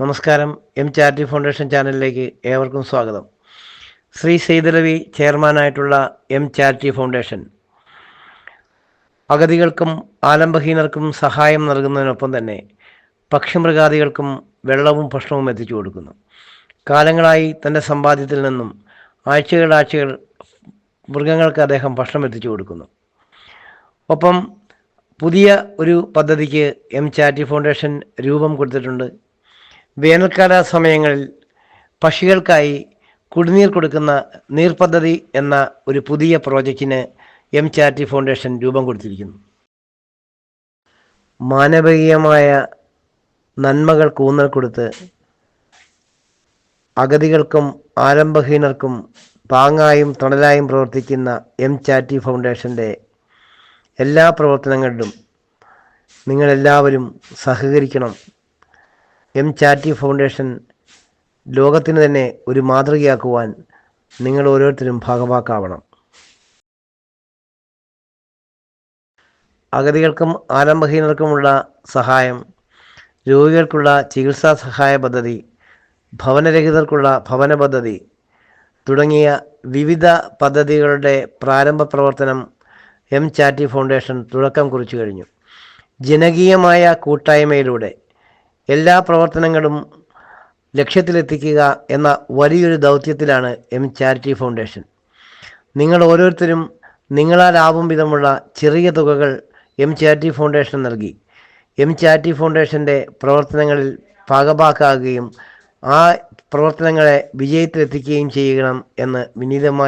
നമസ്കാരം. Charity foundation ചാനലിലേക്ക് ഏവർക്കും സ്വാഗതം. ശ്രീ സെയ്ദലവി ചെയർമാനായിട്ടുള്ള ചാരിറ്റി ഫൗണ്ടേഷൻ അഗതികൾക്കും ആലംബഹീനർക്കും സഹായം നൽകുന്നതിനൊപ്പം തന്നെ പക്ഷിമൃഗാദികൾക്കും വെള്ളവും ഭക്ഷണവും എത്തിച്ചു കൊടുക്കുന്നു. കാലങ്ങളായി തൻ്റെ സമ്പാദ്യത്തിൽ നിന്നും ആഴ്ചകൾ മൃഗങ്ങൾക്ക് അദ്ദേഹം ഭക്ഷണം എത്തിച്ചു കൊടുക്കുന്നു. ഒപ്പം പുതിയ ഒരു പദ്ധതിക്ക് ചാരിറ്റി ഫൗണ്ടേഷൻ രൂപം കൊടുത്തിട്ടുണ്ട്. വേനൽക്കാല സമയങ്ങളിൽ പക്ഷികൾക്കായി കുടിനീർ കൊടുക്കുന്ന നീർ പദ്ധതി എന്ന ഒരു പുതിയ പ്രോജക്റ്റിന് ചാരിറ്റി ഫൗണ്ടേഷൻ രൂപം കൊടുത്തിരിക്കുന്നു. മാനവികമായ നന്മകൾക്ക് ഊന്നൽ കൊടുത്ത് അഗതികൾക്കും ആലംബഹീനർക്കും താങ്ങായും തണലായും പ്രവർത്തിക്കുന്ന ചാരിറ്റി ഫൗണ്ടേഷൻ്റെ എല്ലാ പ്രവർത്തനങ്ങളിലും നിങ്ങളെല്ലാവരും സഹകരിക്കണം. ചാരിറ്റി ഫൗണ്ടേഷൻ ലോകത്തിന് തന്നെ ഒരു മാതൃകയാക്കുവാൻ നിങ്ങൾ ഓരോരുത്തരും ഭാഗവാക്കാവണം. അഗതികൾക്കും ആലംബഹീനർക്കുമുള്ള സഹായം, രോഗികൾക്കുള്ള ചികിത്സാ സഹായ പദ്ധതി, ഭവനരഹിതർക്കുള്ള ഭവന പദ്ധതി തുടങ്ങിയ വിവിധ പദ്ധതികളുടെ പ്രാരംഭ പ്രവർത്തനം ചാരിറ്റി ഫൗണ്ടേഷൻ തുടക്കം കുറിച്ചു കഴിഞ്ഞു. ജനകീയമായ കൂട്ടായ്മയിലൂടെ എല്ലാ പ്രവർത്തനങ്ങളും ലക്ഷ്യത്തിലെത്തിക്കുക എന്ന വലിയൊരു ദൗത്യത്തിലാണ് ചാരിറ്റി ഫൗണ്ടേഷൻ. നിങ്ങൾ ഓരോരുത്തരും നിങ്ങളാലാവും വിധമുള്ള ചെറിയ തുകകൾ ചാരിറ്റി ഫൗണ്ടേഷൻ നൽകി ചാരിറ്റി ഫൗണ്ടേഷൻ്റെ പ്രവർത്തനങ്ങളിൽ ഭാഗഭാക്കാകുകയും ആ പ്രവർത്തനങ്ങളെ വിജയത്തിലെത്തിക്കുകയും ചെയ്യണം എന്ന് വിനീതമായി